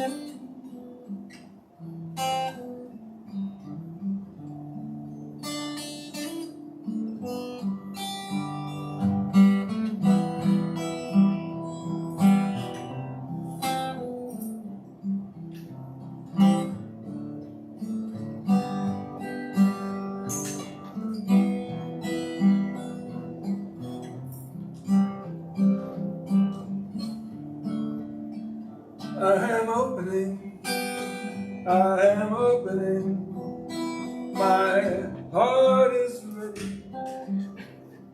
I am opening, my heart is ready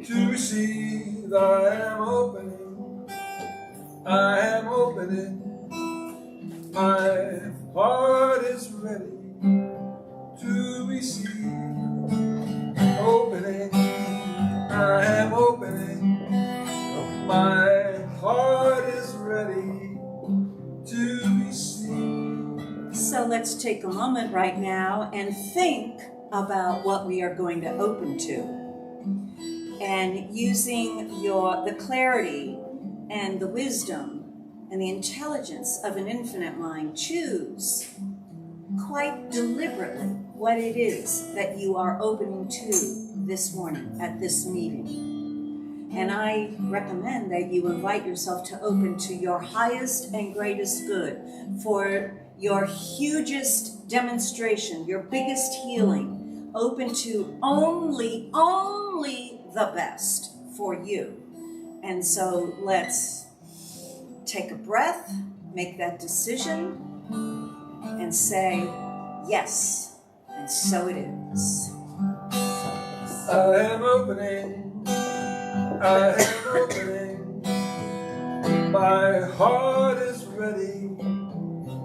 to receive. I am opening, my heart is ready to receive. Opening, I am opening, my heart is ready to receive. So let's take a moment right now and think about what we are going to open to. And using the clarity and the wisdom and the intelligence of an infinite mind, choose quite deliberately what it is that you are opening to this morning at this meeting. And I recommend that you invite yourself to open to your highest and greatest good, for your hugest demonstration, your biggest healing. Open to only the best for you. And so let's take a breath, make that decision, and say, yes, and so it is. I am opening, my heart is ready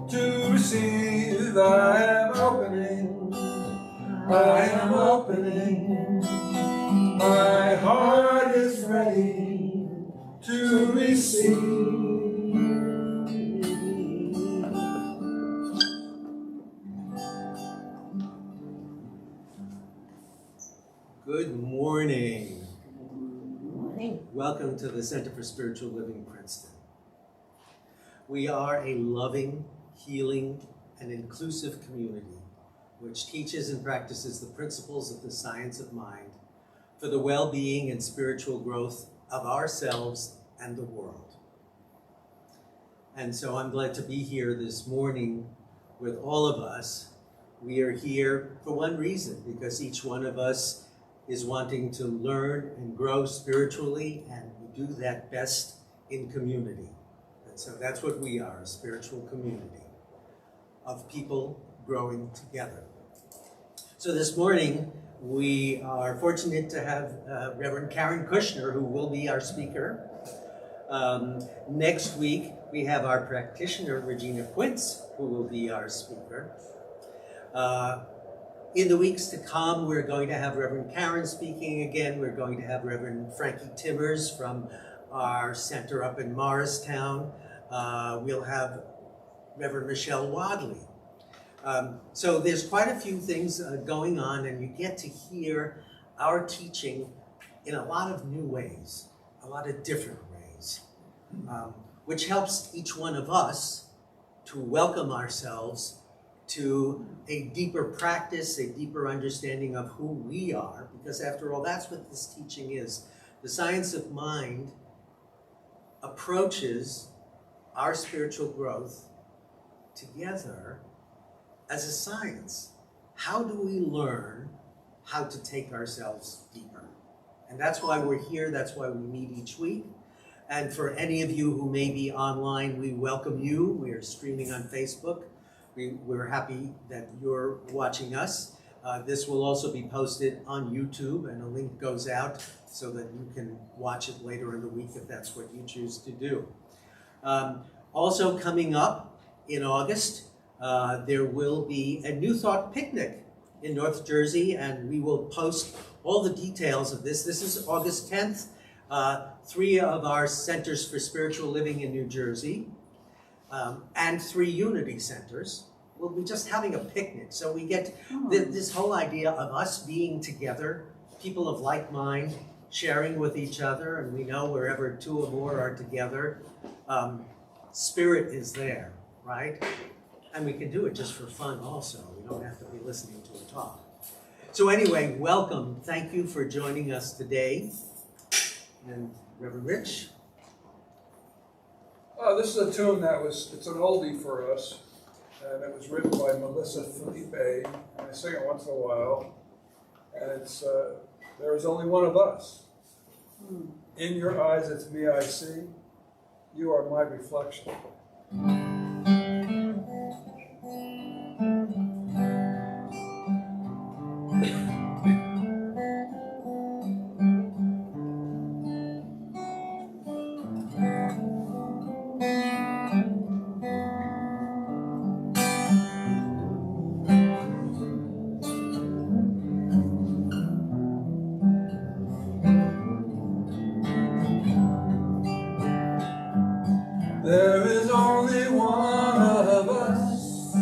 to receive. I am opening, my heart is ready to receive. Good morning. Welcome to the Center for Spiritual Living, Princeton. We are a loving, healing, and inclusive community which teaches and practices the principles of the science of mind for the well-being and spiritual growth of ourselves and the world. And so I'm glad to be here this morning with all of us. We are here for one reason, because each one of us is wanting to learn and grow spiritually, and we do that best in community. And so that's what we are, a spiritual community of people growing together. So this morning, we are fortunate to have Reverend Karen Kushner, who will be our speaker. Next week, we have our practitioner, Regina Quince, who will be our speaker. In the weeks to come, we're going to have Reverend Karen speaking again. We're going to have Reverend Frankie Timmers from our center up in Morristown. We'll have Reverend Michelle Wadley. So there's quite a few things going on, and you get to hear our teaching in a lot of new ways, a lot of different ways, which helps each one of us to welcome ourselves to a deeper practice, a deeper understanding of who we are, because after all, that's what this teaching is. The science of mind approaches our spiritual growth together as a science. How do we learn how to take ourselves deeper? And that's why we're here, that's why we meet each week. And for any of you who may be online, we welcome you. We are streaming on Facebook. We're happy that you're watching us. This will also be posted on YouTube, and a link goes out so that you can watch it later in the week if that's what you choose to do. Also coming up in August, there will be a New Thought picnic in North Jersey, and we will post all the details of this. This is August 10th. 3 of our centers for spiritual living in New Jersey, and 3 Unity centers. We'll be just having a picnic. So we get this whole idea of us being together, people of like mind, sharing with each other, and we know wherever 2 or more are together, spirit is there. right? And we can do it just for fun also. We don't have to be listening to a talk. So anyway, welcome. Thank you for joining us today. And Reverend Rich? This is a tune it's an oldie for us, and it was written by Melissa Felipe, and I sing it once in a while, and it's, there is only one of us. In your eyes it's me I see, you are my reflection. There is only one of us.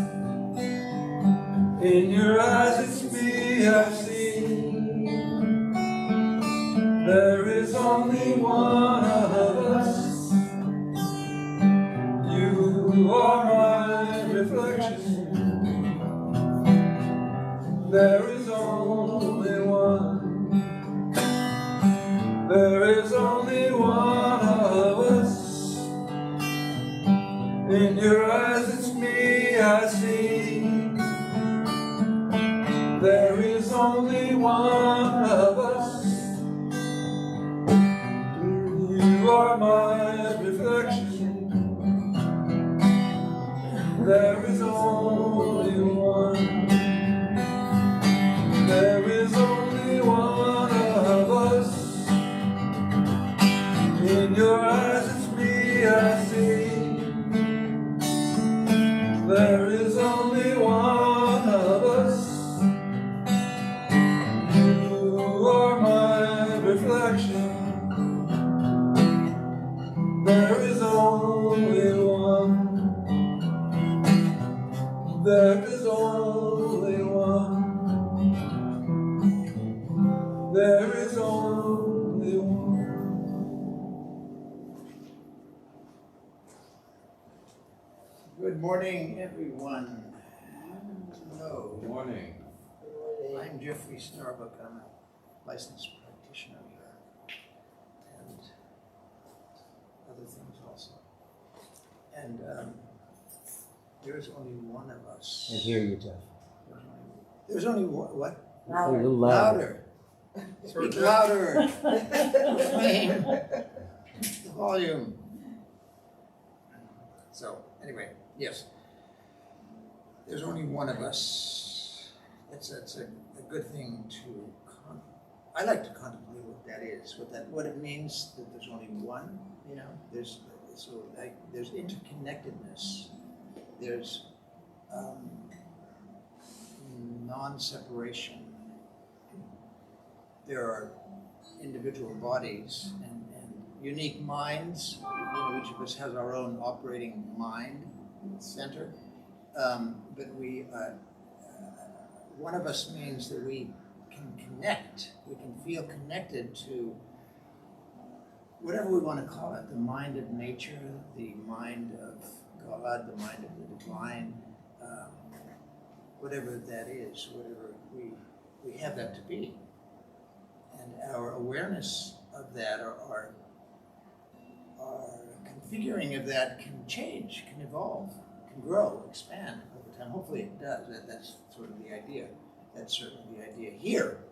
In your eyes it's me I see. There is only one of us. You are my reflection. There is only one. There is only one of us. In your eyes it's me I see. There is only one of us. You are my reflection. There is only one. There is only one of us. In your eyes it's me I see. There is only one of us. You are my reflection. There is only one. There is only one. There is only one. Good morning, everyone. Hello. Good morning. I'm Jeffrey Starbuck. I'm a licensed practitioner here, and other things also. And there's only one of us. I hear you, Jeff. There's only one. What? A little louder. Speak louder. Proclaim the volume. So, anyway, yes. There's only one of us. It's a good thing to. I like to contemplate what that is, what it means that there's only one. You know, there's interconnectedness. There's non-separation. There are individual bodies and unique minds. You know, each of us has our own operating mind center. But one of us means that we can connect. We can feel connected to whatever we want to call it, the mind of nature, the mind of God, the mind of the divine, whatever that is, whatever we have that to be. And our awareness of that, our configuring of that can change, can evolve, can grow, expand over time. Hopefully it does. That's sort of the idea. That's certainly the idea here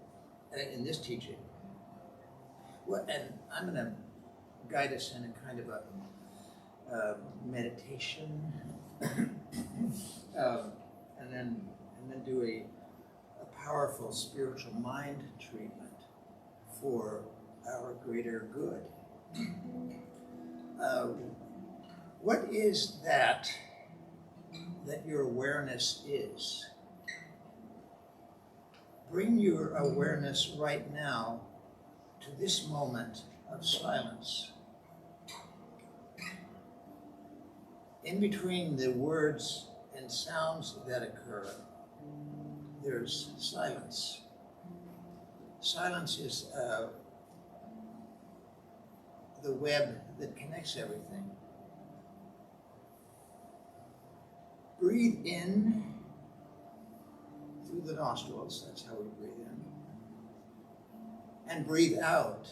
in this teaching. Well, and I'm going to guide us in a kind of a meditation, and then do a powerful spiritual mind treatment for our greater good. What is that your awareness is? Bring your awareness right now to this moment of silence. In between the words and sounds that occur, there's silence. Silence is the web that connects everything. breathe in through the nostrils, that's how we breathe in, and breathe out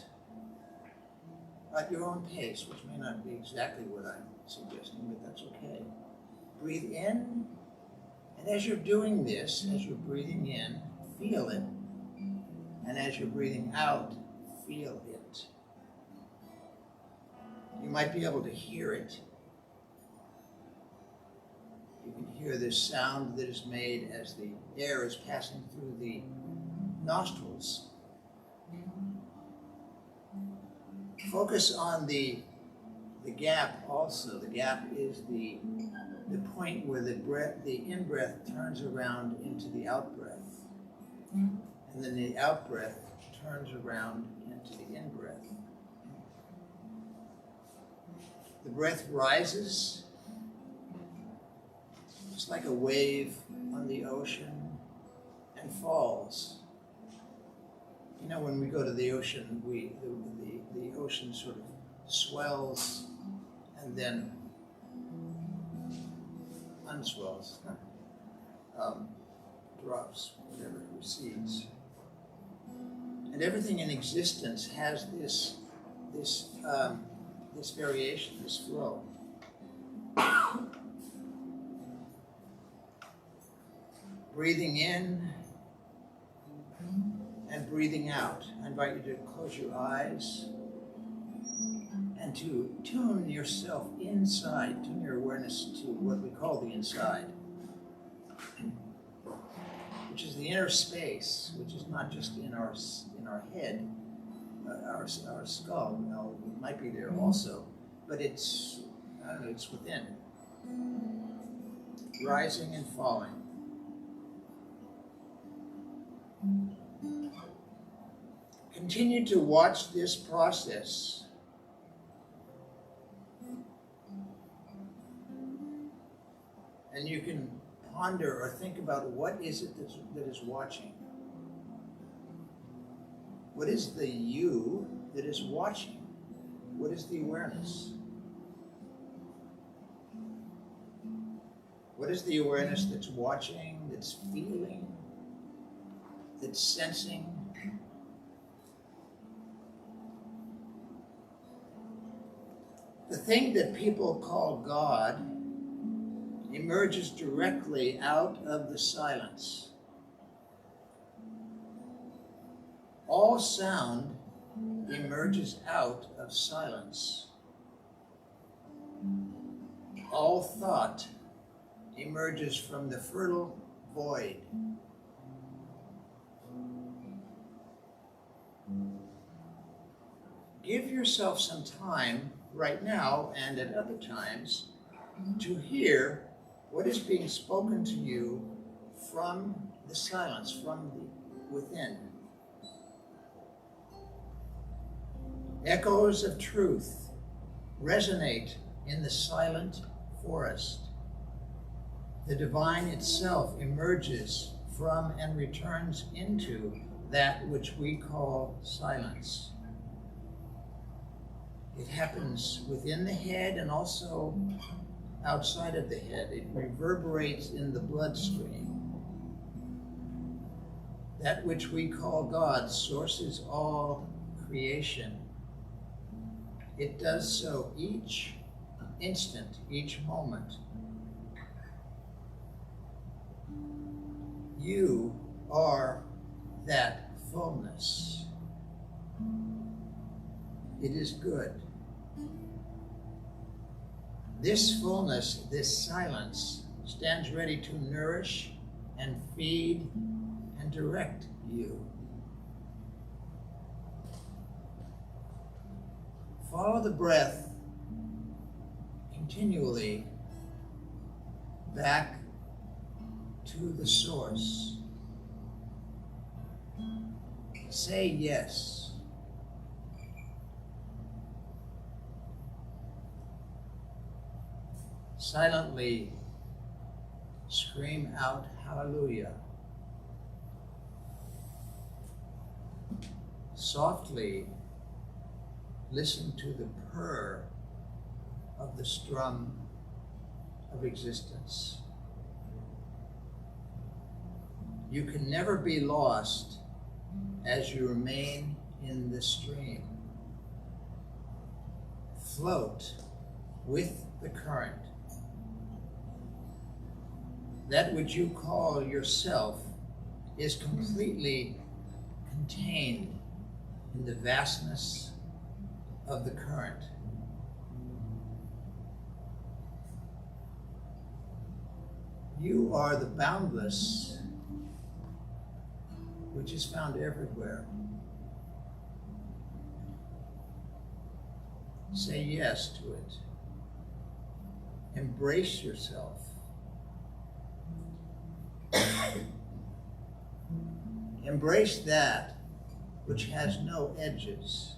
at your own pace, which may not be exactly what I'm suggesting, but that's okay. Breathe in, and as you're doing this, as you're breathing in, feel it, and as you're breathing out, feel it. You might be able to hear it. You can hear this sound that is made as the air is passing through the nostrils. Focus on the gap also. The gap is the point where the in-breath turns around into the out-breath. And then the out-breath turns around into the in-breath. The breath rises, just like a wave on the ocean, and falls. You know, when we go to the ocean, the ocean sort of swells and then unswells, drops, whatever, recedes. And everything in existence has this variation, this flow. Breathing in and breathing out. I invite you to close your eyes and to tune yourself inside, tune your awareness to what we call the inside, which is the inner space, which is not just in our head, our skull. Well, it might be there also, but it's, I don't know, it's within, rising and falling. Continue to watch this process. And you can ponder or think about what is it that is watching. What is the you that is watching? What is the awareness? What is the awareness that's watching, that's feeling, that's sensing? The thing that people call God emerges directly out of the silence. All sound emerges out of silence. All thought emerges from the fertile void. Give yourself some time right now and at other times to hear what is being spoken to you from the silence, from the within. Echoes of truth resonate in the silent forest. The divine itself emerges from and returns into that which we call silence. It happens within the head and also outside of the head. It reverberates in the bloodstream. That which we call God sources all creation. It does so each instant, each moment. You are that fullness. It is good. This fullness, this silence, stands ready to nourish and feed and direct you. Follow the breath continually back to the source. Say yes. Silently scream out hallelujah. Softly listen to the purr of the strum of existence. You can never be lost as you remain in the stream. Float with the current. That which you call yourself is completely contained in the vastness of the current. You are the boundless, which is found everywhere. Say yes to it. Embrace yourself. Embrace that which has no edges.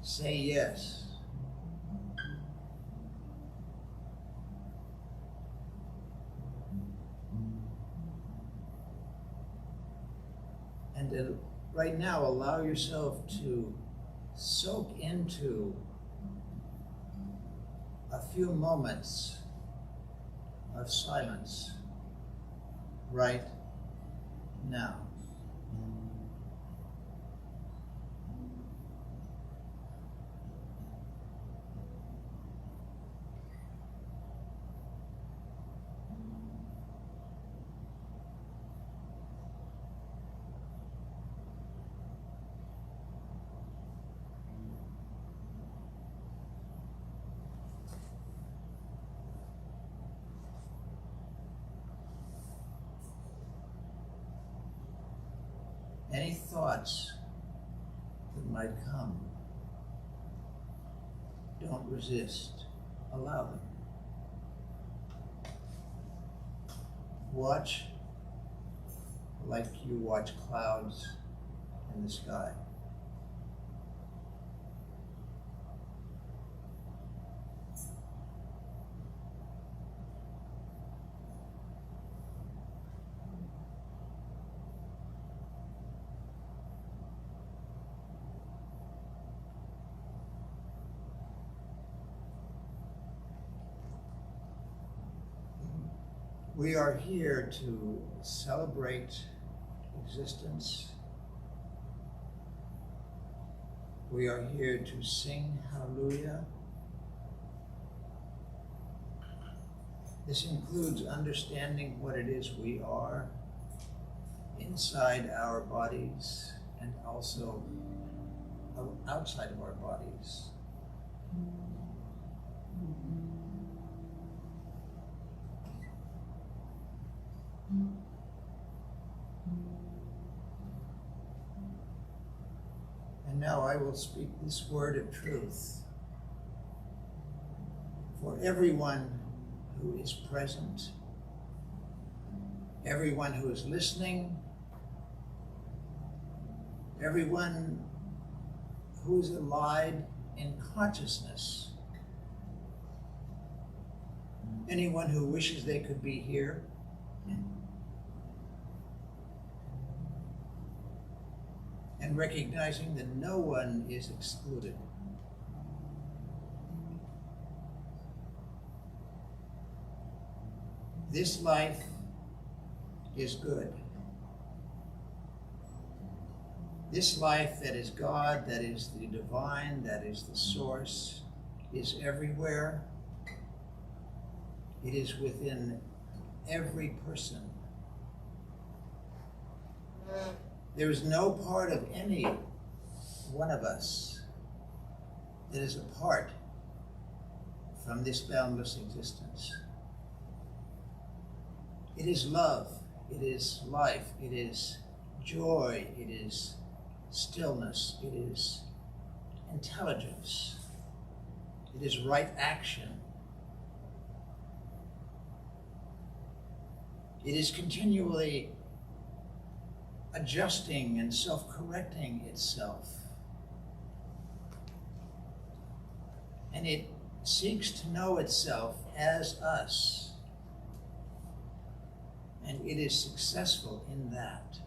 Say yes. And right now, allow yourself to soak into a few moments of silence right now. Any thoughts that might come, don't resist, allow them. Watch like you watch clouds in the sky. We are here to celebrate existence. We are here to sing hallelujah. This includes understanding what it is we are inside our bodies and also outside of our bodies. And now I will speak this word of truth for everyone who is present, everyone who is listening, everyone who is alive in consciousness, anyone who wishes they could be here. And recognizing that no one is excluded. This life is good. This life that is God, that is the divine, that is the source, is everywhere. It is within every person. There is no part of any one of us that is apart from this boundless existence. It is love, it is life, it is joy, it is stillness, it is intelligence, it is right action. It is continually adjusting and self-correcting itself. And it seeks to know itself as us. And it is successful in that.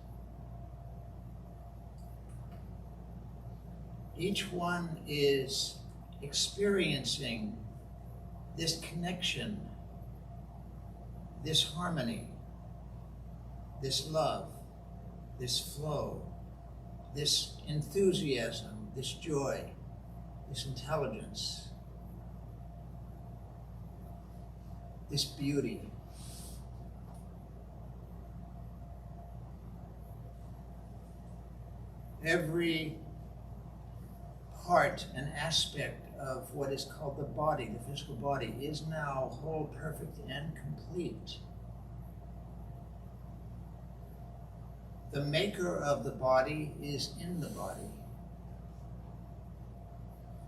Each one is experiencing this connection this harmony, this love, this flow, this enthusiasm, this joy, this intelligence, this beauty. Every part and aspect of what is called the body, the physical body, is now whole, perfect, and complete. The maker of the body is in the body.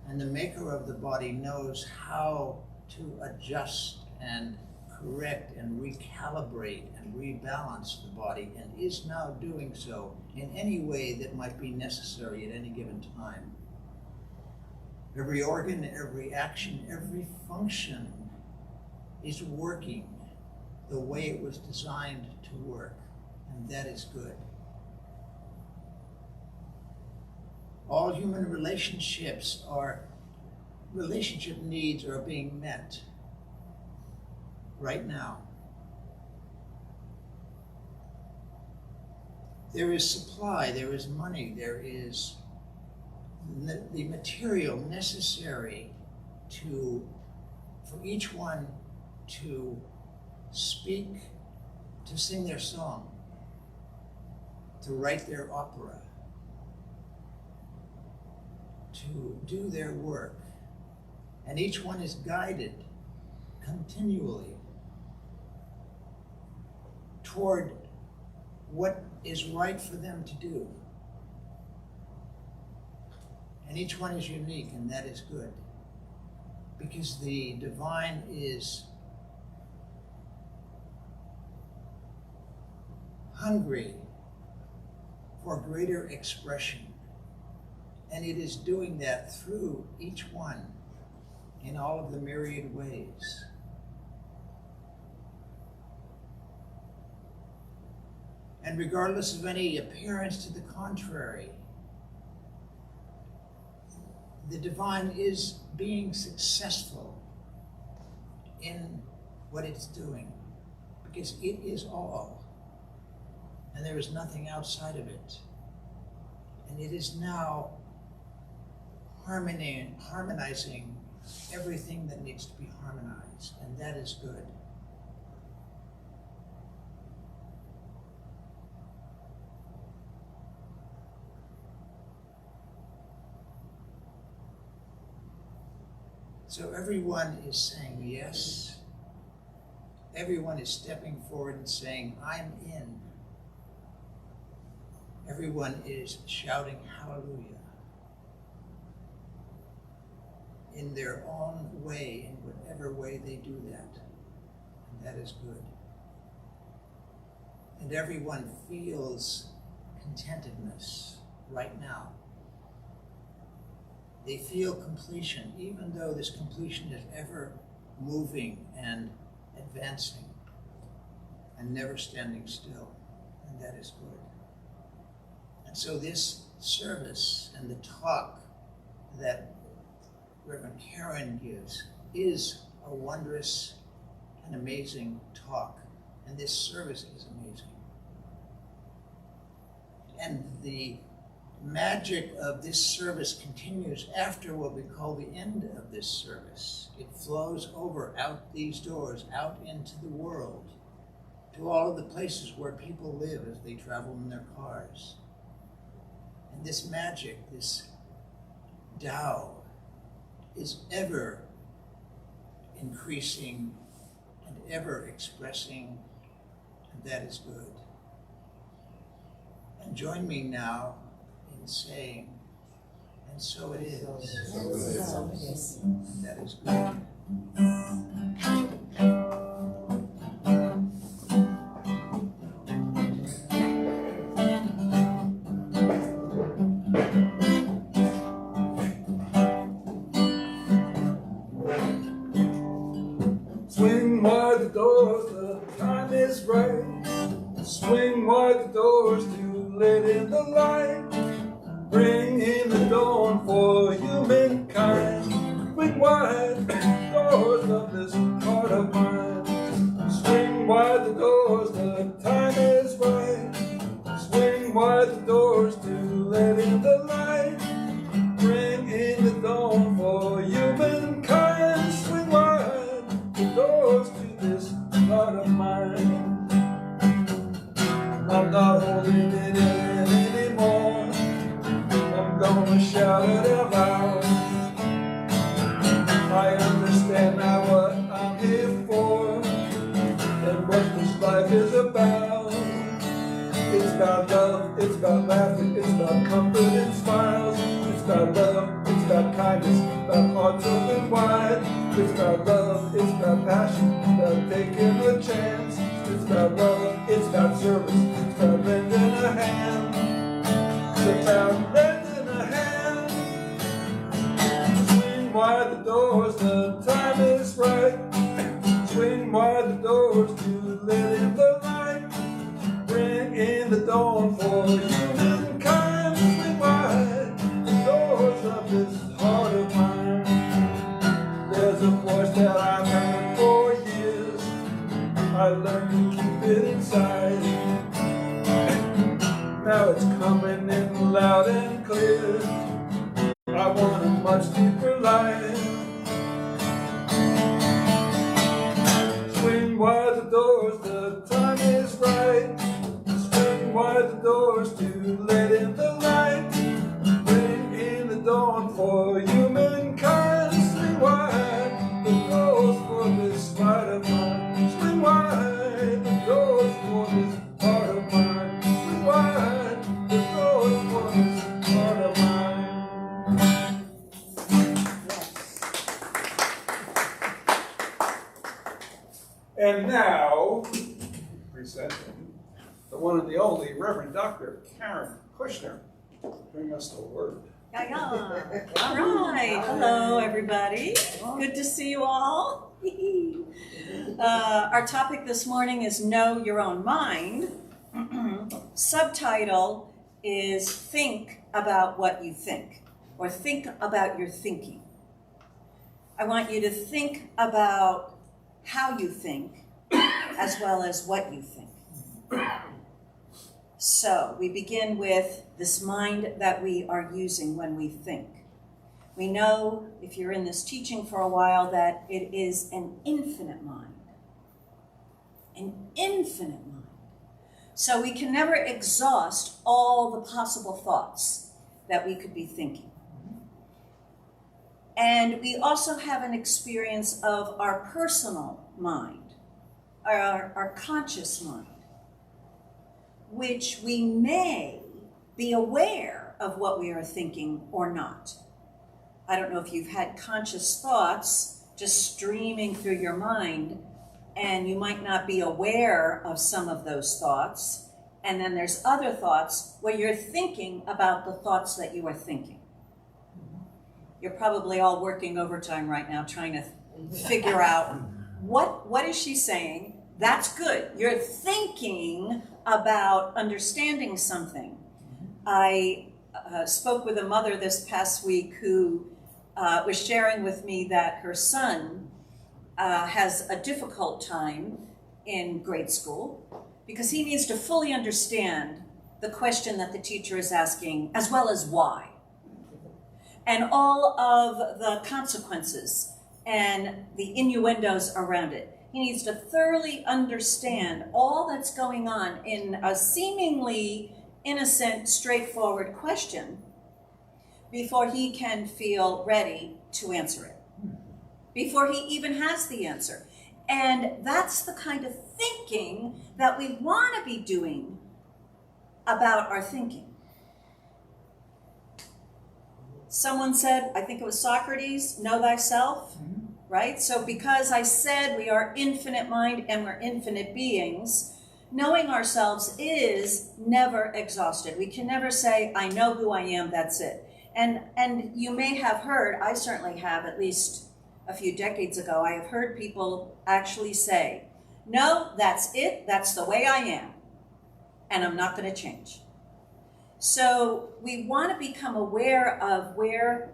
And the maker of the body knows how to adjust and correct and recalibrate and rebalance the body, and is now doing so in any way that might be necessary at any given time. Every organ, every action, every function is working the way it was designed to work, and that is good. All human relationship needs are being met right now. There is supply, there is money, there is the material necessary for each one to speak, to sing their song, to write their opera, to do their work. And each one is guided continually toward what is right for them to do. And each one is unique, and that is good, because the divine is hungry for greater expression, and it is doing that through each one in all of the myriad ways. And regardless of any appearance to the contrary, the divine is being successful in what it's doing, because it is all, and there is nothing outside of it. And it is now harmonizing everything that needs to be harmonized, and that is good. So everyone is saying yes. Everyone is stepping forward and saying, I'm in. Everyone is shouting hallelujah in their own way, in whatever way they do that. And that is good. And everyone feels contentedness right now. They feel completion, even though this completion is ever moving and advancing and never standing still, and that is good. And so this service and the talk that Reverend Karen gives is a wondrous and amazing talk, and this service is amazing. And the magic of this service continues after what we call the end of this service. It flows over out these doors, out into the world, to all of the places where people live as they travel in their cars. And this magic, this Tao, is ever increasing and ever expressing, and that is good. And join me now in saying, and so it is. So it is. And that is good. Swing wide the doors, the time is right. Swing wide the doors to let in the light. Bring in the dawn for humankind. Swing wide the doors of this heart of mine. Swing wide about love, it's about laughter, it's about comfort and smiles. It's about love, it's about kindness, about hearts open wide. It's about love, it's about passion, it's about taking a chance. It's about love, it's about service, it's about lending a hand. It's about lending a hand. Swing wide the doors, the time is right. Swing wide the doors to let in the light. Bring in the dawn for humankind. Swing wide the doors of this heart of mine. There's a voice that I've heard for years. I learned to keep it inside. Now it's coming in loud and clear. I want a much deeper life. Swing wide the doors, the time is right. Swing wide the doors to let in the light. Bring in the dawn for humankind. Swing wide the doors for this heart of mine. Swing wide the doors for this heart of mine. Swing wide the doors for this heart of mine. And now, presenting the one and the only Reverend Dr. Karen Kushner, bring us the word. All right. Hello, everybody. Good to see you all. Our topic this morning is Know Your Own Mind. Subtitle is Think About What You Think, or Think About Your Thinking. I want you to think about how you think as well as what you think. So we begin with this mind that we are using when we think. We know, if you're in this teaching for a while, that it is an infinite mind. An infinite mind. So we can never exhaust all the possible thoughts that we could be thinking. And we also have an experience of our personal mind, our conscious mind, which we may be aware of what we are thinking or not. I don't know if you've had conscious thoughts just streaming through your mind, and you might not be aware of some of those thoughts. And then there's other thoughts where you're thinking about the thoughts that you are thinking. You're probably all working overtime right now trying to figure out what is she saying? That's good. You're thinking about understanding something. I spoke with a mother this past week who was sharing with me that her son has a difficult time in grade school because he needs to fully understand the question that the teacher is asking, as well as why, and all of the consequences and the innuendos around it. He needs to thoroughly understand all that's going on in a seemingly innocent, straightforward question before he can feel ready to answer it, before he even has the answer. And that's the kind of thinking that we want to be doing about our thinking. Someone said, I think it was Socrates, know thyself. Right? So because I said we are infinite mind and we're infinite beings, knowing ourselves is never exhausted. We can never say, I know who I am, that's it. And you may have heard, I certainly have, at least a few decades ago, I have heard people actually say, no, that's it, that's the way I am, and I'm not going to change. So we want to become aware of where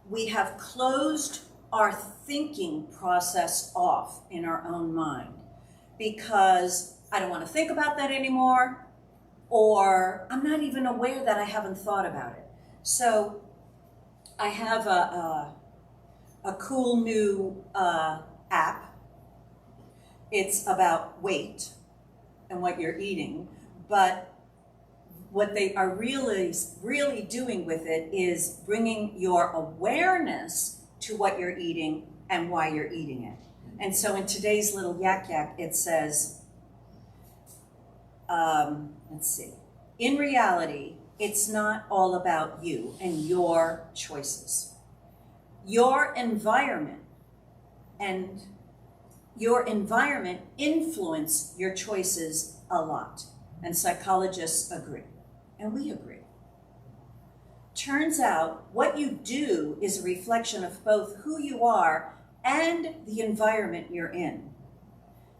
we have closed our thinking process off in our own mind, because I don't want to think about that anymore, or I'm not even aware that I haven't thought about it. So I have a cool new app. It's about weight and what you're eating, but what they are really doing with it is bringing your awareness to what you're eating and why you're eating it. And so in today's little yak, it says, let's see, in reality, it's not all about you and your choices. Your environment influence your choices a lot. And psychologists agree, and we agree. Turns out what you do is a reflection of both who you are and the environment you're in.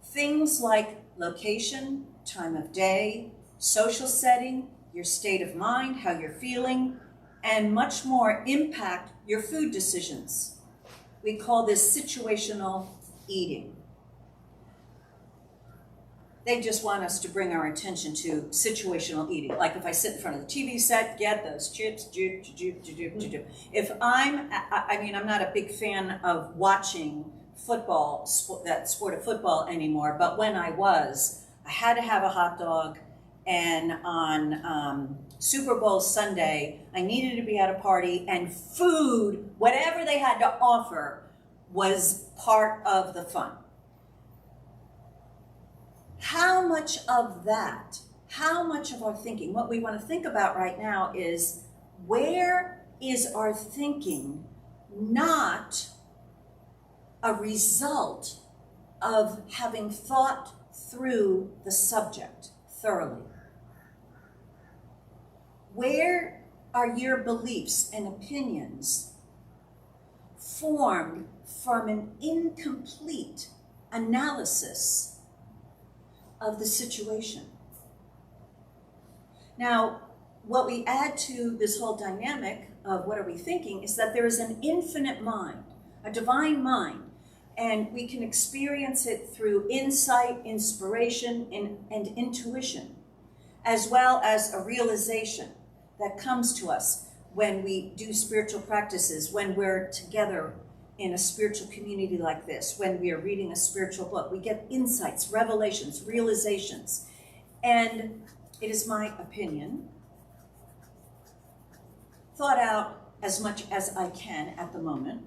Things like location, time of day, social setting, your state of mind, how you're feeling, and much more impact your food decisions. We call this situational eating. They just want us to bring our attention to situational eating. Like if I sit in front of the TV set, get those chips, If I'm not a big fan of watching football, that sport of football anymore, but when I was, I had to have a hot dog, and on Super Bowl Sunday, I needed to be at a party, and food, whatever they had to offer, was part of the fun. How much of that, how much of our thinking, what we want to think about right now is, where is our thinking not a result of having thought through the subject thoroughly? Where are your beliefs and opinions formed from an incomplete analysis of the situation? Now, what we add to this whole dynamic of what are we thinking is that there is an infinite mind, a divine mind, and we can experience it through insight, inspiration, and intuition, as well as a realization that comes to us when we do spiritual practices, when we're together in a spiritual community like this, when we are reading a spiritual book. We get insights, revelations, realizations. And it is my opinion, thought out as much as I can at the moment,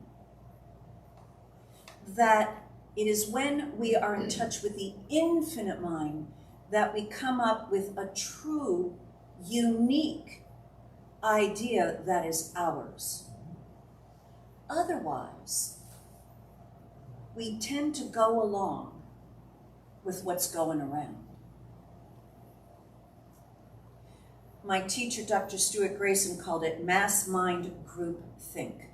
that it is when we are in touch with the infinite mind that we come up with a true, unique idea that is ours. Otherwise, we tend to go along with what's going around. My teacher, Dr. Stuart Grayson, called it mass mind group think.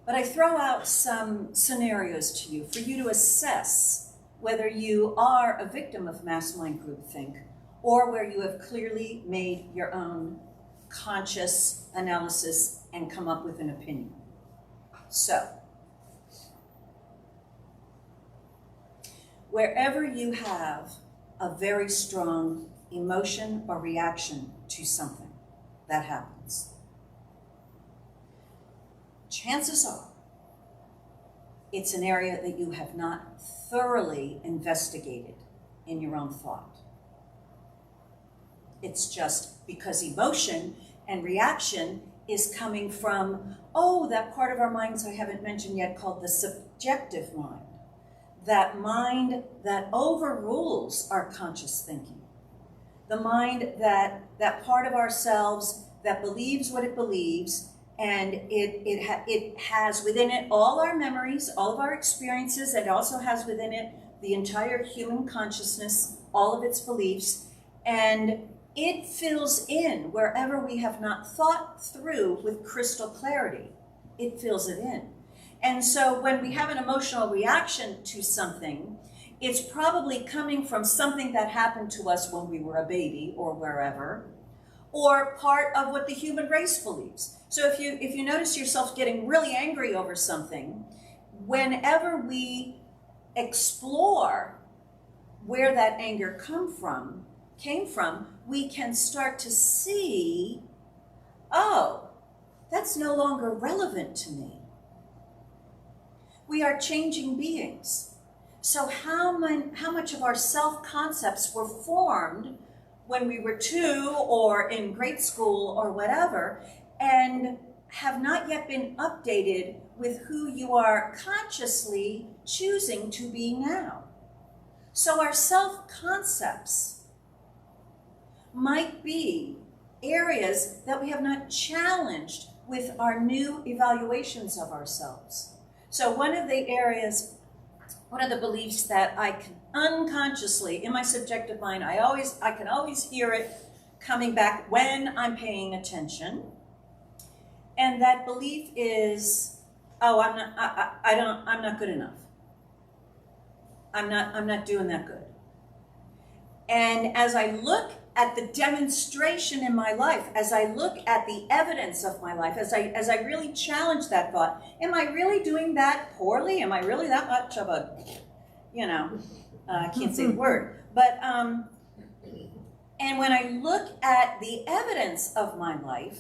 But I throw out some scenarios to you for you to assess whether you are a victim of mass mind group think or where you have clearly made your own conscious analysis and come up with an opinion. So, wherever you have a very strong emotion or reaction to something that happens, chances are it's an area that you have not thoroughly investigated in your own thought. It's just because emotion and reaction is coming from, that part of our minds I haven't mentioned yet called the subjective mind. That mind that overrules our conscious thinking. The mind that part of ourselves that believes what it believes, and it has within it all our memories, all of our experiences. It also has within it the entire human consciousness, all of its beliefs, and it fills in wherever we have not thought through with crystal clarity. It fills it in. And so when we have an emotional reaction to something, it's probably coming from something that happened to us when we were a baby or wherever, or part of what the human race believes. So if you notice yourself getting really angry over something, whenever we explore where that anger came from, we can start to see, that's no longer relevant to me. We are changing beings. So how much of our self-concepts were formed when we were 2 or in grade school or whatever, and have not yet been updated with who you are consciously choosing to be now? So our self-concepts might be areas that we have not challenged with our new evaluations of ourselves. So one of the areas, one of the beliefs that I can unconsciously, in my subjective mind, I can always hear it coming back when I'm paying attention. And that belief is, oh, I'm not good enough. I'm not doing that good. And as I look at the demonstration in my life, as I look at the evidence of my life, as I really challenge that thought, am I really doing that poorly? Am I really that much of a, I can't say the word, but, and when I look at the evidence of my life,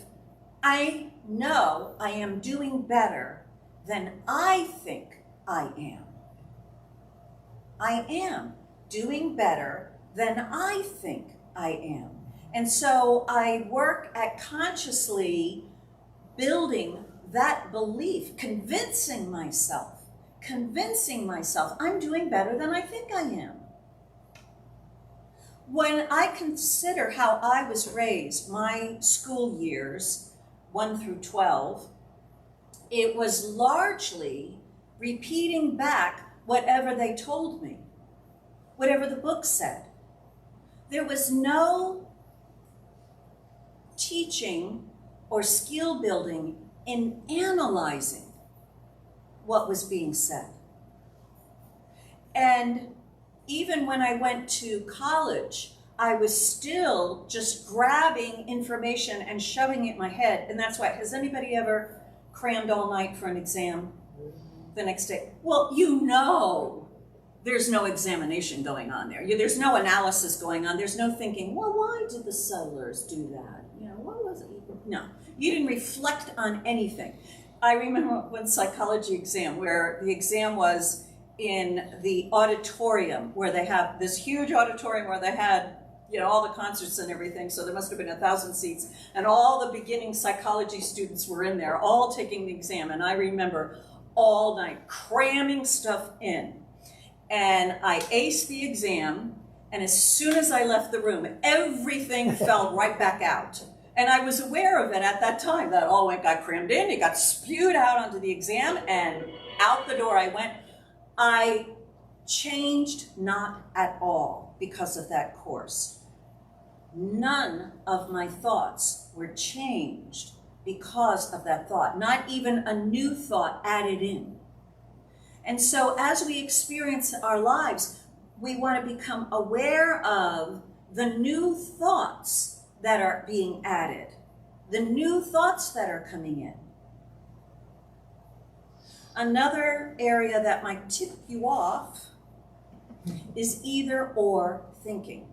I know I am doing better than I think I am. I am doing better than I think I am. And so I work at consciously building that belief, convincing myself I'm doing better than I think I am. When I consider how I was raised, my school years, 1 through 12, it was largely repeating back whatever they told me, whatever the book said. There was no teaching or skill building in analyzing what was being said. And even when I went to college, I was still just grabbing information and shoving it in my head. And that's why, has anybody ever crammed all night for an exam the next day? Well, there's no examination going on there. There's no analysis going on. There's no thinking, well, why did the settlers do that? What was it? No, you didn't reflect on anything. I remember one psychology exam where the exam was in the auditorium, where they have this huge auditorium where they had all the concerts and everything, so there must have been 1,000 seats, and all the beginning psychology students were in there, all taking the exam, and I remember all night cramming stuff in. And I aced the exam, and as soon as I left the room, everything fell right back out. And I was aware of it at that time, that all got crammed in, it got spewed out onto the exam, and out the door I went. I changed not at all because of that course. None of my thoughts were changed because of that thought, not even a new thought added in. And so as we experience our lives, we want to become aware of the new thoughts that are being added, the new thoughts that are coming in. Another area that might tip you off is either or thinking.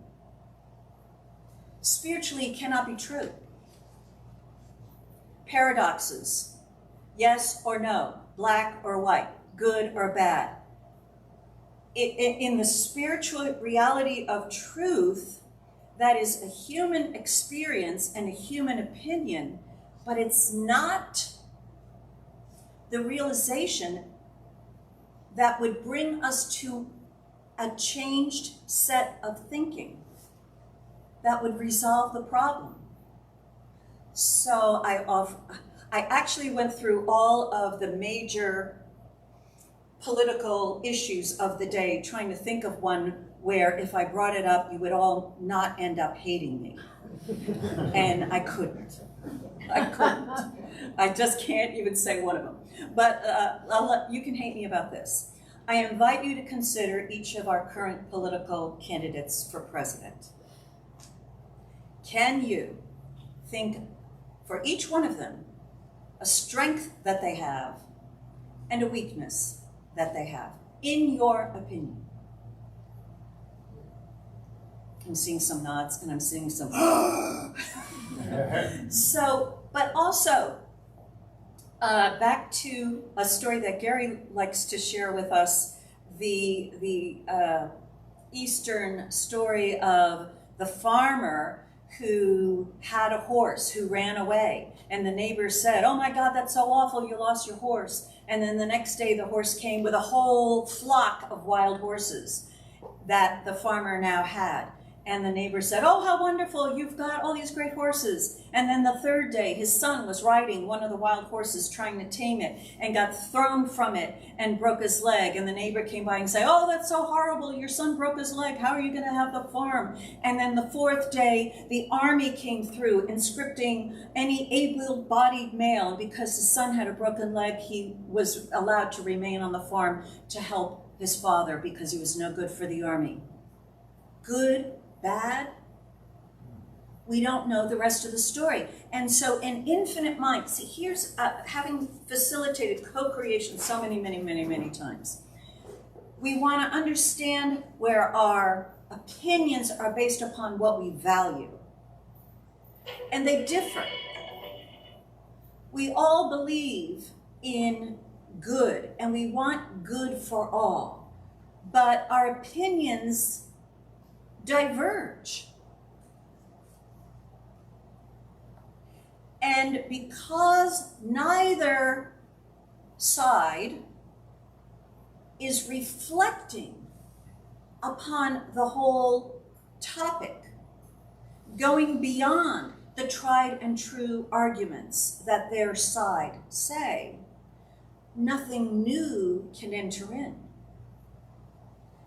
Spiritually, it cannot be true. Paradoxes, yes or no, black or white, good or bad. In the spiritual reality of truth, that is a human experience and a human opinion, but it's not the realization that would bring us to a changed set of thinking that would resolve the problem. So I actually went through all of the major political issues of the day, trying to think of one where if I brought it up, you would all not end up hating me. And I couldn't. I just can't even say one of them. But you can hate me about this. I invite you to consider each of our current political candidates for president. Can you think for each one of them a strength that they have and a weakness that they have, in your opinion? I'm seeing some nods and I'm seeing some So, but also, back to a story that Gary likes to share with us, the Eastern story of the farmer who had a horse who ran away, and the neighbors said, "Oh my God, that's so awful, you lost your horse." And then the next day the horse came with a whole flock of wild horses. that the farmer now had. And the neighbor said, "Oh, how wonderful, you've got all these great horses." And then the third day, his son was riding one of the wild horses trying to tame it and got thrown from it and broke his leg. And the neighbor came by and said, "Oh, that's so horrible, your son broke his leg, how are you gonna have the farm?" And then the fourth day, the army came through conscripting any able-bodied male. And because his son had a broken leg, he was allowed to remain on the farm to help his father because he was no good for the army. Good, bad? We don't know the rest of the story. And so an infinite mind, see, here's, having facilitated co-creation so many times, we want to understand where our opinions are based upon what we value. And they differ. We all believe in good, and we want good for all. But our opinions diverge. And because neither side is reflecting upon the whole topic, going beyond the tried and true arguments that their side say, nothing new can enter in.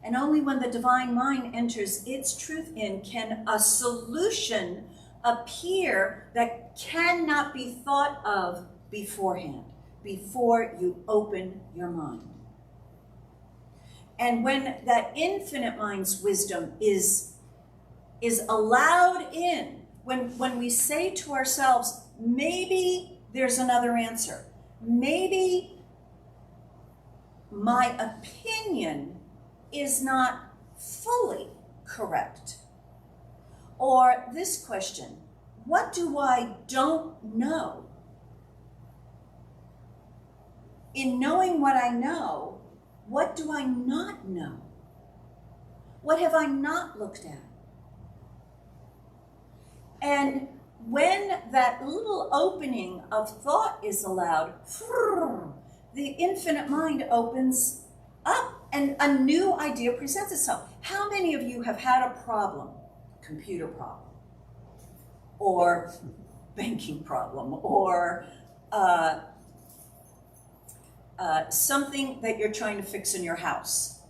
And only when the divine mind enters its truth in can a solution appear that cannot be thought of beforehand, before you open your mind. And when that infinite mind's wisdom is allowed in, when we say to ourselves, maybe there's another answer, maybe my opinion is not fully correct. Or this question, what do I don't know? In knowing what I know, what do I not know? What have I not looked at? And when that little opening of thought is allowed, the infinite mind opens up and a new idea presents itself. How many of you have had a problem, computer problem, or banking problem, or something that you're trying to fix in your house,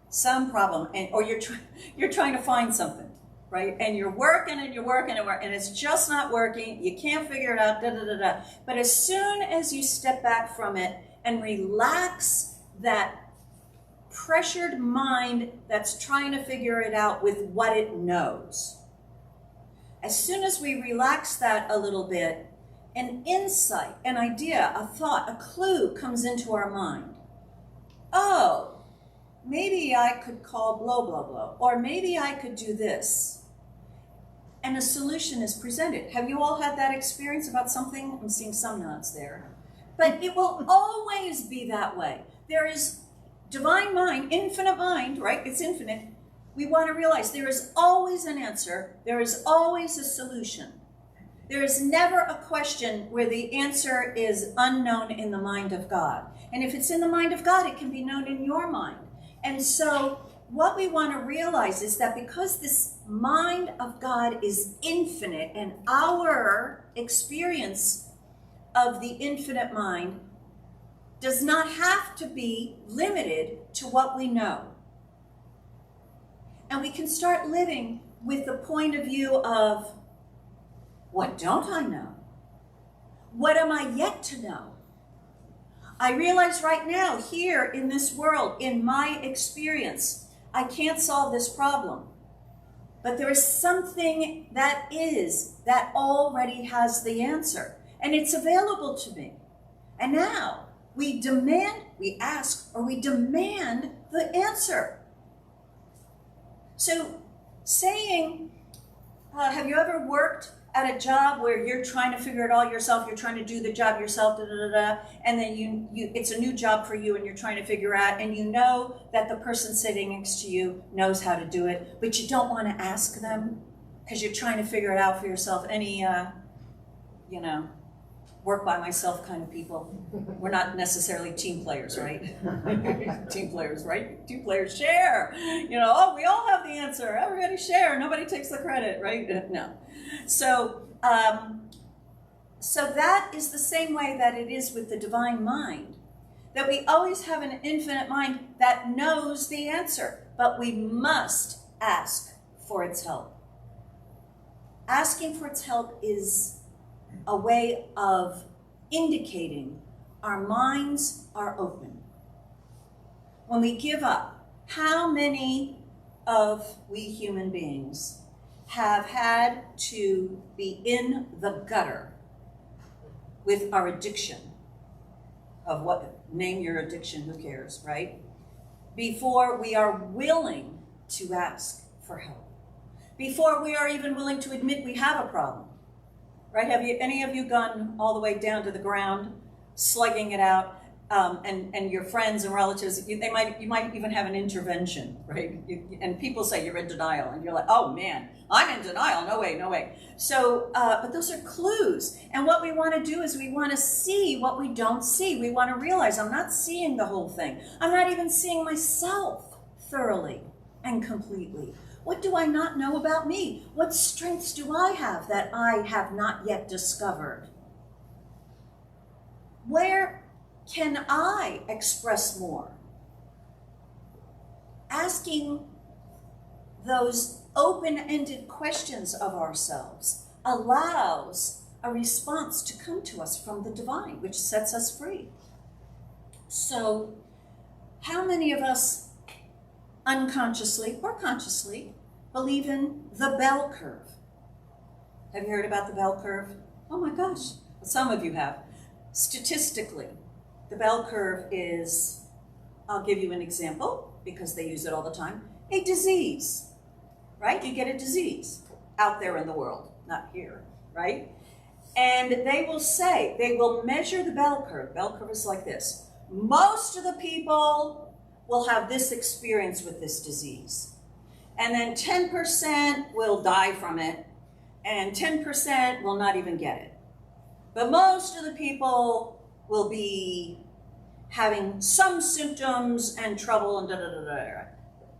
some problem, or you're trying to find something, right? And you're working and it's just not working. You can't figure it out. But as soon as you step back from it and relax that pressured mind that's trying to figure it out with what it knows, as soon as we relax that a little bit, an insight, an idea, a thought, a clue comes into our mind. Oh, maybe I could call blah, blah, blah, or maybe I could do this. And a solution is presented. Have you all had that experience about something? I'm seeing some nods there. But it will always be that way. There is divine mind, infinite mind, right? It's infinite. We want to realize there is always an answer. There is always a solution. There is never a question where the answer is unknown in the mind of God. And if it's in the mind of God, it can be known in your mind. And so what we want to realize is that because this mind of God is infinite, and our experience of the infinite mind does not have to be limited to what we know. And we can start living with the point of view of, what don't I know? What am I yet to know? I realize right now, here in this world, in my experience, I can't solve this problem. But there is something that already has the answer. And it's available to me. And now, we ask the answer. So, saying, have you ever worked at a job where you're trying to figure it all yourself, you're trying to do the job yourself, and then it's a new job for you and you're trying to figure out, and you know that the person sitting next to you knows how to do it, but you don't want to ask them because you're trying to figure it out for yourself. Any, work by myself kind of people. We're not necessarily team players, right? Team players, right? Team players share. You know, oh, we all have the answer. Everybody share. Nobody takes the credit, right? No. So, so that is the same way that it is with the divine mind. That we always have an infinite mind that knows the answer, but we must ask for its help. Asking for its help is a way of indicating our minds are open. When we give up, how many of we human beings have had to be in the gutter with our addiction of what, name your addiction, who cares, right? Before we are willing to ask for help. Before we are even willing to admit we have a problem. Right? Have you, any of you gone all the way down to the ground, slugging it out, and your friends and relatives, you might even have an intervention, right? And people say you're in denial, and you're like, oh man, I'm in denial, no way, no way. So, but those are clues. And what we want to do is we want to see what we don't see. We want to realize I'm not seeing the whole thing. I'm not even seeing myself thoroughly and completely. What do I not know about me? What strengths do I have that I have not yet discovered? Where can I express more? Asking those open-ended questions of ourselves allows a response to come to us from the divine, which sets us free. So, how many of us unconsciously or consciously believe in the bell curve? Have you heard about the bell curve? Oh my gosh, some of you have. Statistically, the bell curve is, I'll give you an example because they use it all the time, a disease, right? You get a disease out there in the world, not here, right? And they will say, they will measure the bell curve. Bell curve is like this. Most of the people will have this experience with this disease. And then 10% will die from it, and 10% will not even get it. But most of the people will be having some symptoms and trouble and da-da-da-da.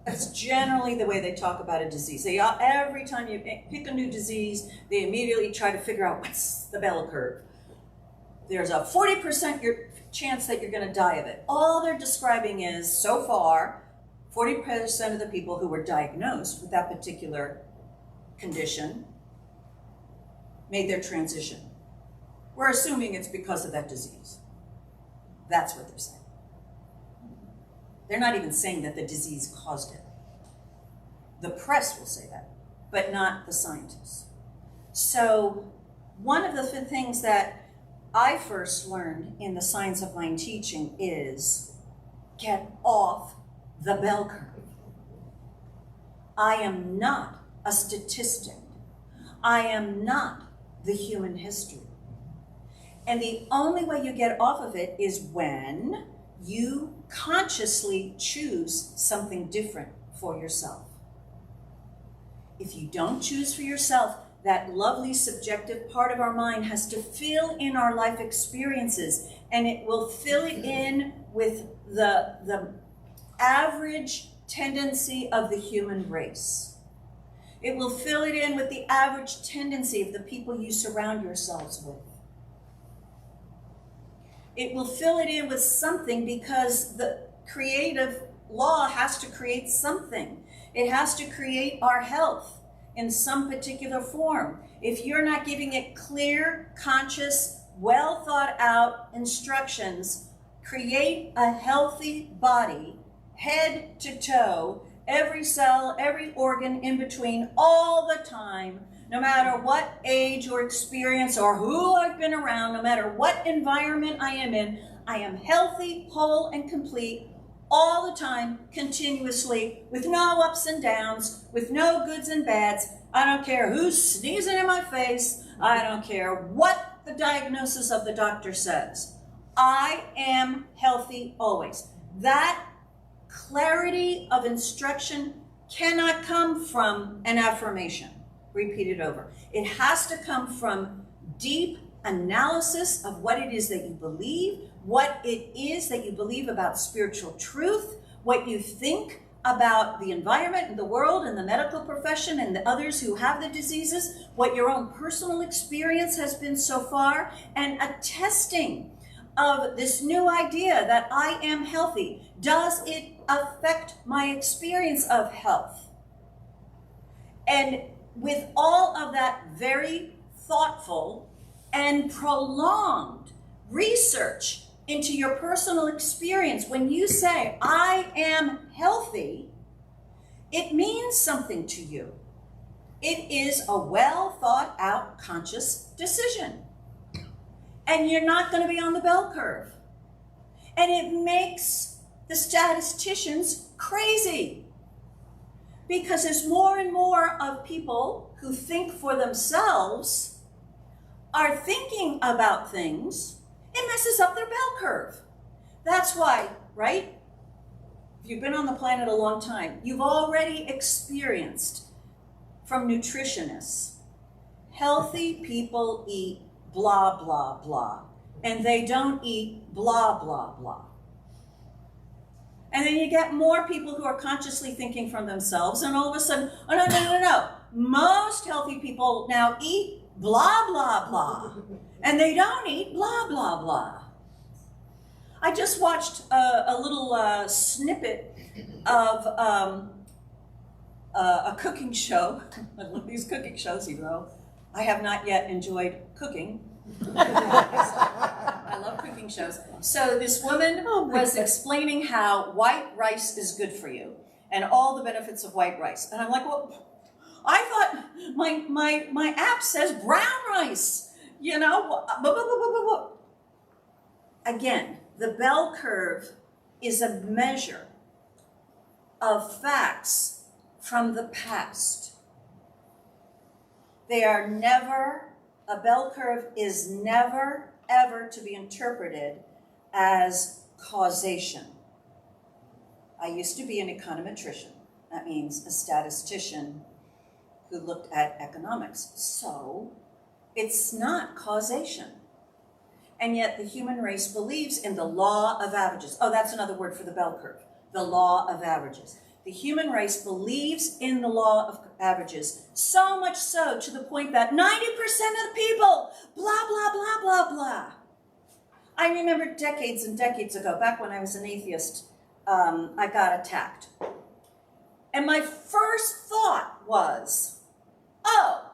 That's generally the way they talk about a disease. They, every time you pick a new disease, they immediately try to figure out what's the bell curve. There's a 40% chance that you're going to die of it. All they're describing is, so far, 40% of the people who were diagnosed with that particular condition made their transition. We're assuming it's because of that disease. That's what they're saying. They're not even saying that the disease caused it. The press will say that, but not the scientists. So one of the things that I first learned in the Science of Mind teaching is get off the bell curve. I am not a statistic. I am not the human history. And the only way you get off of it is when you consciously choose something different for yourself. If you don't choose for yourself, that lovely subjective part of our mind has to fill in our life experiences, and it will fill it in with the average tendency of the human race. It will fill it in with the average tendency of the people you surround yourselves with. It will fill it in with something because the creative law has to create something. It has to create our health in some particular form. If you're not giving it clear, conscious, well thought out instructions, create a healthy body, head to toe, every cell, every organ in between, all the time, no matter what age or experience or who I've been around, no matter what environment I am in, I am healthy, whole, and complete all the time, continuously, with no ups and downs, with no goods and bads. I don't care who's sneezing in my face. I don't care what the diagnosis of the doctor says. I am healthy always. That clarity of instruction cannot come from an affirmation repeated over. It has to come from deep analysis of what it is that you believe, what it is that you believe about spiritual truth, what you think about the environment and the world and the medical profession and the others who have the diseases, what your own personal experience has been so far, and a testing of this new idea that I am healthy. Does it affect my experience of health? And with all of that very thoughtful and prolonged research into your personal experience, when you say, I am healthy, it means something to you. It is a well thought out conscious decision. And you're not going to be on the bell curve. And it makes the statisticians crazy. Because there's more and more of people who think for themselves are thinking about things, it messes up their bell curve. That's why, right? If you've been on the planet a long time, you've already experienced from nutritionists, healthy people eat blah, blah, blah, and they don't eat blah, blah, blah. And then you get more people who are consciously thinking from themselves, and all of a sudden, oh, no, no, no, no. Most healthy people now eat blah, blah, blah, and they don't eat blah, blah, blah. I just watched a little snippet of a cooking show. I love these cooking shows, even though I have not yet enjoyed cooking. I love cooking shows. So this woman was explaining how white rice is good for you and all the benefits of white rice. And I'm like, well, I thought my app says brown rice, you know. Again, the bell curve is a measure of facts from the past. They are never, a bell curve is never, ever to be interpreted as causation. I used to be an econometrician. That means a statistician who looked at economics. So it's not causation. And yet the human race believes in the law of averages. Oh, that's another word for the bell curve, the law of averages. The human race believes in the law of averages, so much so to the point that 90% of the people, blah, blah, blah, blah, blah. I remember decades and decades ago, back when I was an atheist, I got attacked. And my first thought was, oh,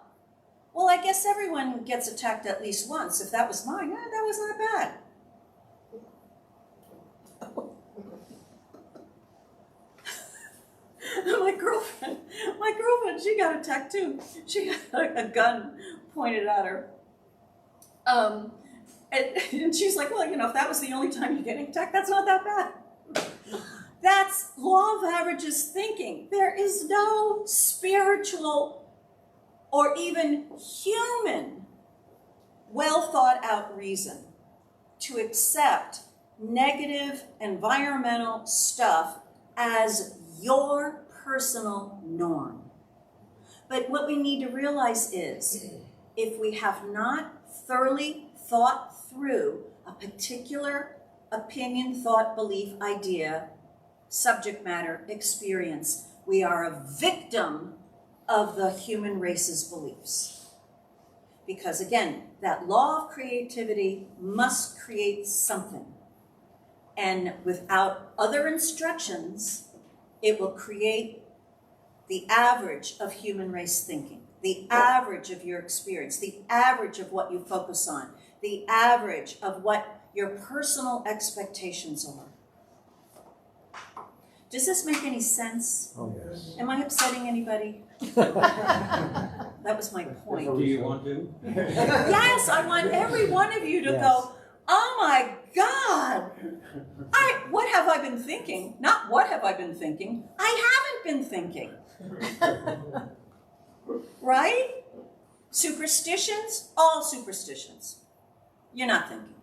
well, I guess everyone gets attacked at least once. If that was mine, yeah, that was not bad. My girlfriend, she got attacked too. She got a gun pointed at her. And she's like, well, you know, if that was the only time you're getting attacked, that's not that bad. That's law of averages thinking. There is no spiritual or even human well thought out reason to accept negative environmental stuff as your personal norm. But what we need to realize is, if we have not thoroughly thought through a particular opinion, thought, belief, idea, subject matter, experience, we are a victim of the human race's beliefs. Because again, that law of creativity must create something. And without other instructions, it will create the average of human race thinking, the average of your experience, the average of what you focus on, the average of what your personal expectations are. Does this make any sense? Oh, yes. Am I upsetting anybody? That was my point. Do you want to? Yes, I want every one of you to go, oh my God, what have I been thinking? Not what have I been thinking, I haven't been thinking. Right? Superstitions, all superstitions. You're not thinking.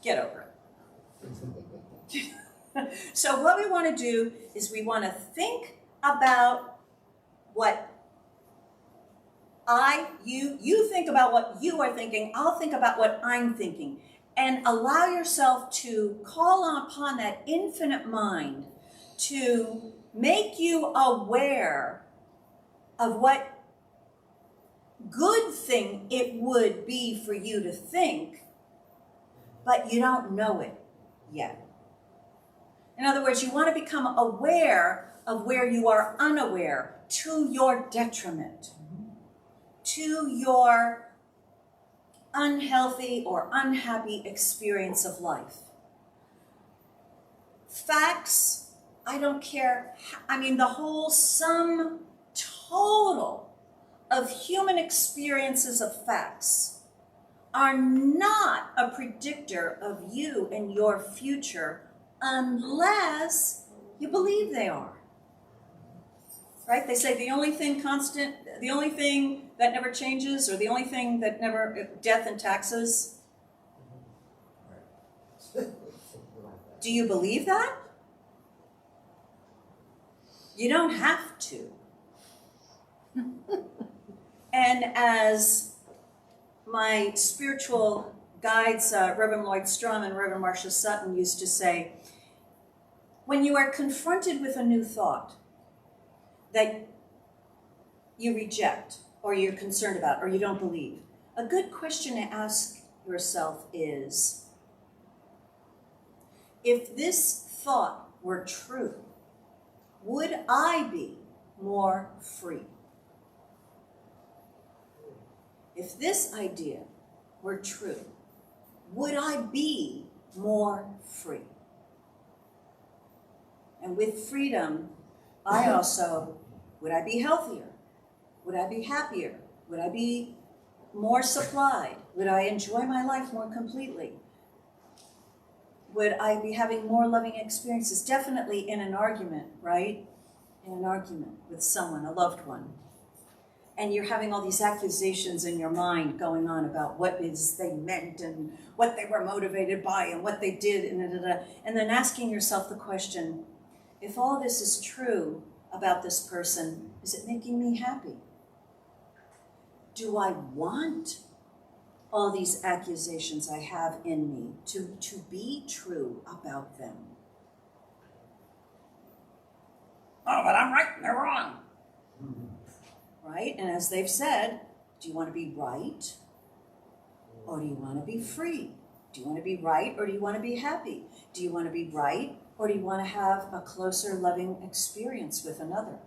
Get over it. So what we want to do is we want to think about what You think about what you are thinking, I'll think about what I'm thinking. And allow yourself to call upon that infinite mind to make you aware of what good thing it would be for you to think, but you don't know it yet. In other words, you want to become aware of where you are unaware to your detriment, to your unhealthy or unhappy experience of life. Facts, I don't care. I mean, the whole sum total of human experiences of facts are not a predictor of you and your future unless you believe they are. Right? They say the only thing constant, the only thing that never changes, or the only thing that never, death and taxes. Do you believe that? You don't have to. And as my spiritual guides, Reverend Lloyd Strum and Reverend Marcia Sutton used to say, when you are confronted with a new thought that you reject, or you're concerned about, or you don't believe, a good question to ask yourself is, if this thought were true, would I be more free? If this idea were true, would I be more free? And with freedom, I also, would I be healthier? Would I be happier? Would I be more supplied? Would I enjoy my life more completely? Would I be having more loving experiences? Definitely in an argument, right? In an argument with someone, a loved one. And you're having all these accusations in your mind going on about what is they meant and what they were motivated by and what they did, and then asking yourself the question, if all this is true about this person, is it making me happy? Do I want all these accusations I have in me to be true about them? Oh, but I'm right and they're wrong. Right? And as they've said, do you want to be right or do you want to be free? Do you want to be right or do you want to be happy? Do you want to be right or do you want to have a closer, loving experience with another?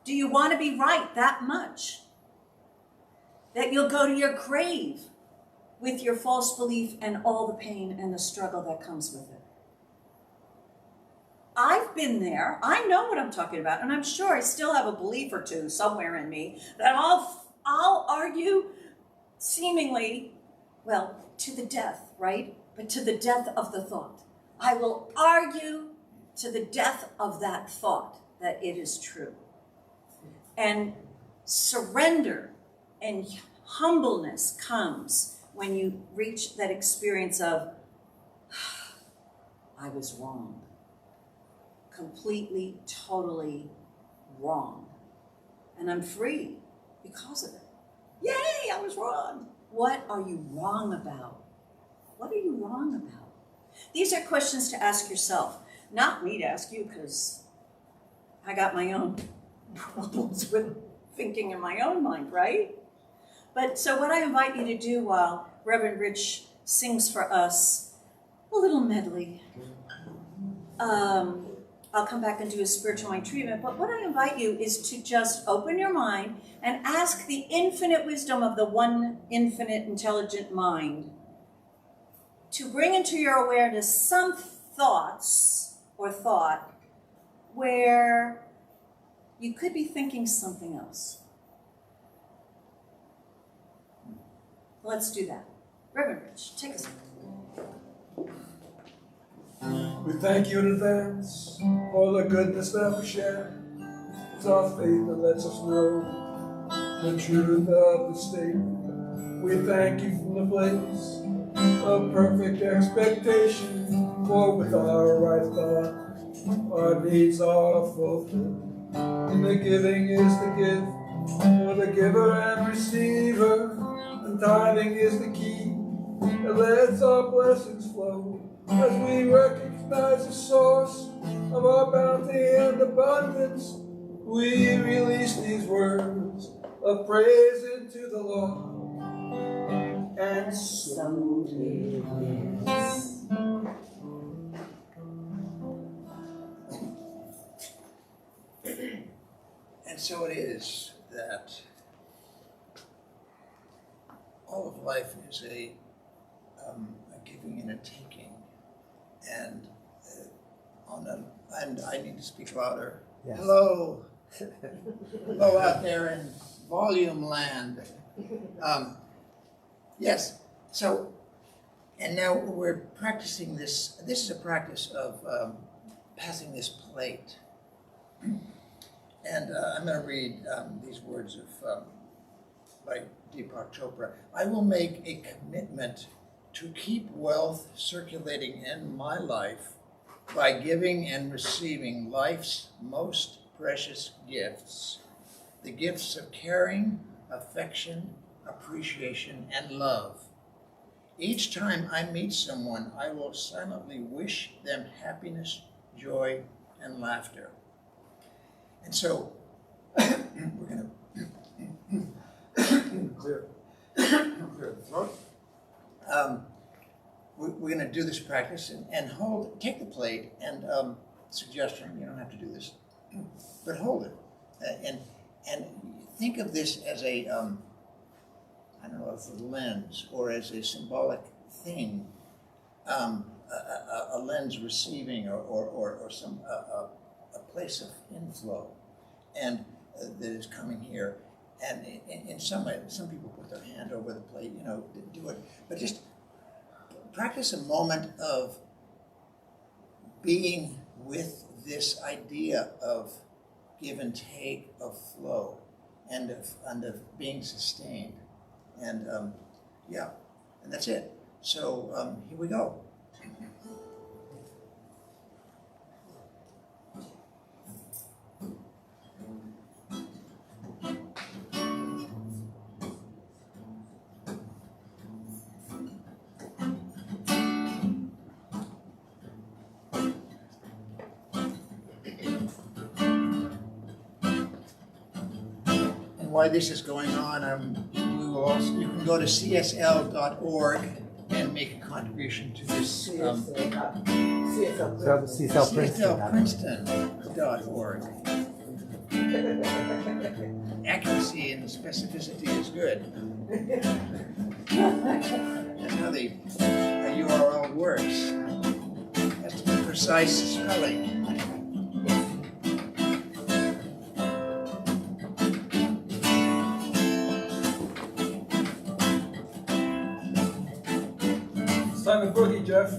Do you want to be right that much that you'll go to your grave with your false belief and all the pain and the struggle that comes with it? I've been there. I know what I'm talking about, and I'm sure I still have a belief or two somewhere in me that I'll argue seemingly, well, to the death, right? But to the death of the thought. I will argue to the death of that thought that it is true. And surrender and humbleness comes when you reach that experience of, I was wrong. Completely, totally wrong. And I'm free because of it. Yay, I was wrong. What are you wrong about? What are you wrong about? These are questions to ask yourself, not me to ask you, because I got my own problems with thinking in my own mind, right? But so what I invite you to do while Reverend Rich sings for us a little medley, I'll come back and do a spiritual mind treatment, but what I invite you is to just open your mind and ask the infinite wisdom of the one infinite intelligent mind to bring into your awareness some thoughts or thought where you could be thinking something else. Let's do that. Reverend Rich, take us. We thank you in advance for the goodness that we share. It's our faith that lets us know the truth of the statement. We thank you from the place of perfect expectation, for with our right thought, our needs are fulfilled. And the giving is the gift For the giver and receiver, and tithing is the key that lets our blessings flow as we recognize the source of our bounty and abundance. We release these words of praise into the Lord, and so it is. And so it is that all of life is a giving and a taking, and and I need to speak louder. Yes. Hello, hello out there in volume land. Yes. So, and now we're practicing this. This is a practice of passing this plate. And I'm going to read these words of by Deepak Chopra. I will make a commitment to keep wealth circulating in my life by giving and receiving life's most precious gifts, the gifts of caring, affection, appreciation, and love. Each time I meet someone, I will silently wish them happiness, joy, and laughter. And so, we're going to clear the throat. We're going to do this practice and take the plate and suggestion, you don't have to do this, but hold it. And think of this as a, I don't know, as a lens or as a symbolic thing, a lens receiving or some, a place of inflow, and that is coming here. And in some way, some people put their hand over the plate, do it. But just practice a moment of being with this idea of give and take, of flow, and of being sustained. And and that's it. So here we go. Why this is going on, you can go to csl.org and make a contribution to this. CSLPrinceton.org. Accuracy and specificity is good. That's how the URL works. It has to be precise spelling. Time to boogie, Jeff.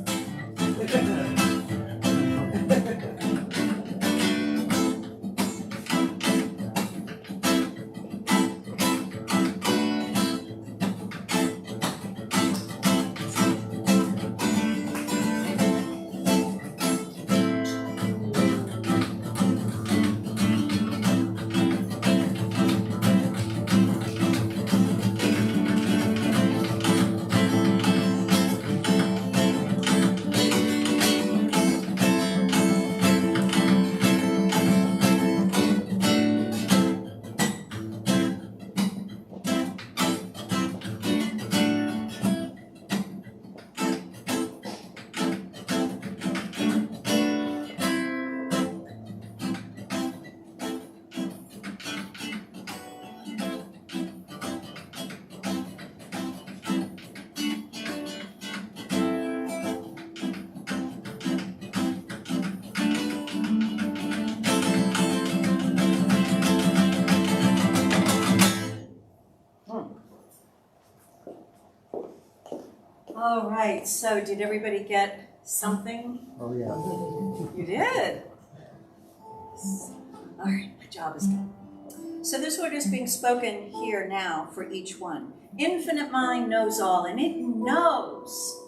All right, so did everybody get something? Oh, yeah. You did? All right, my job is done. So this word is being spoken here now for each one. Infinite mind knows all, and it knows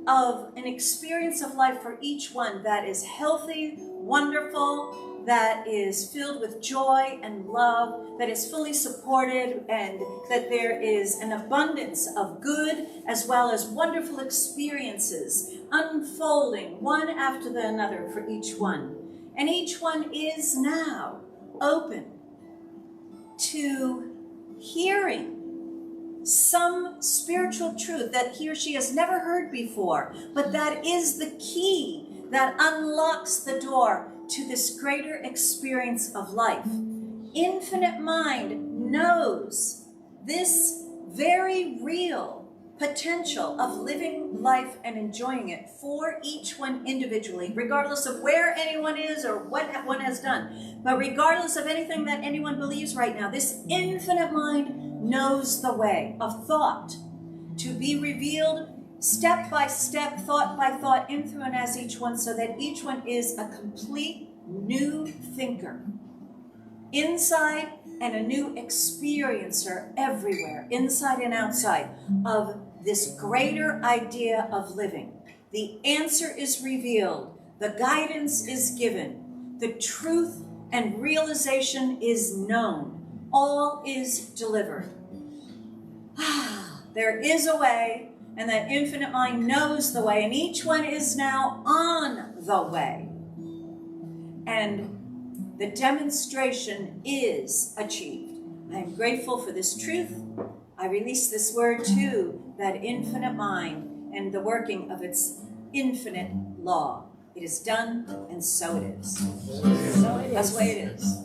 of an experience of life for each one that is healthy, wonderful, that is filled with joy and love, that is fully supported, and that there is an abundance of good as well as wonderful experiences unfolding one after the another for each one. And each one is now open to hearing some spiritual truth that he or she has never heard before, but that is the key that unlocks the door to this greater experience of life. Infinite Mind knows this very real potential of living life and enjoying it for each one individually, regardless of where anyone is or what one has done. But regardless of anything that anyone believes right now, this Infinite Mind knows the way of thought to be revealed step by step, thought by thought, in through and as each one, so that each one is a complete new thinker inside and a new experiencer everywhere, inside and outside, of this greater idea of living. The answer is revealed, the guidance is given, the truth and realization is known, all is delivered. There is a way, and that Infinite Mind knows the way, and each one is now on the way. And the demonstration is achieved. I am grateful for this truth. I release this word to that Infinite Mind and the working of its infinite law. It is done, and so it is. So it is. That's the way it is.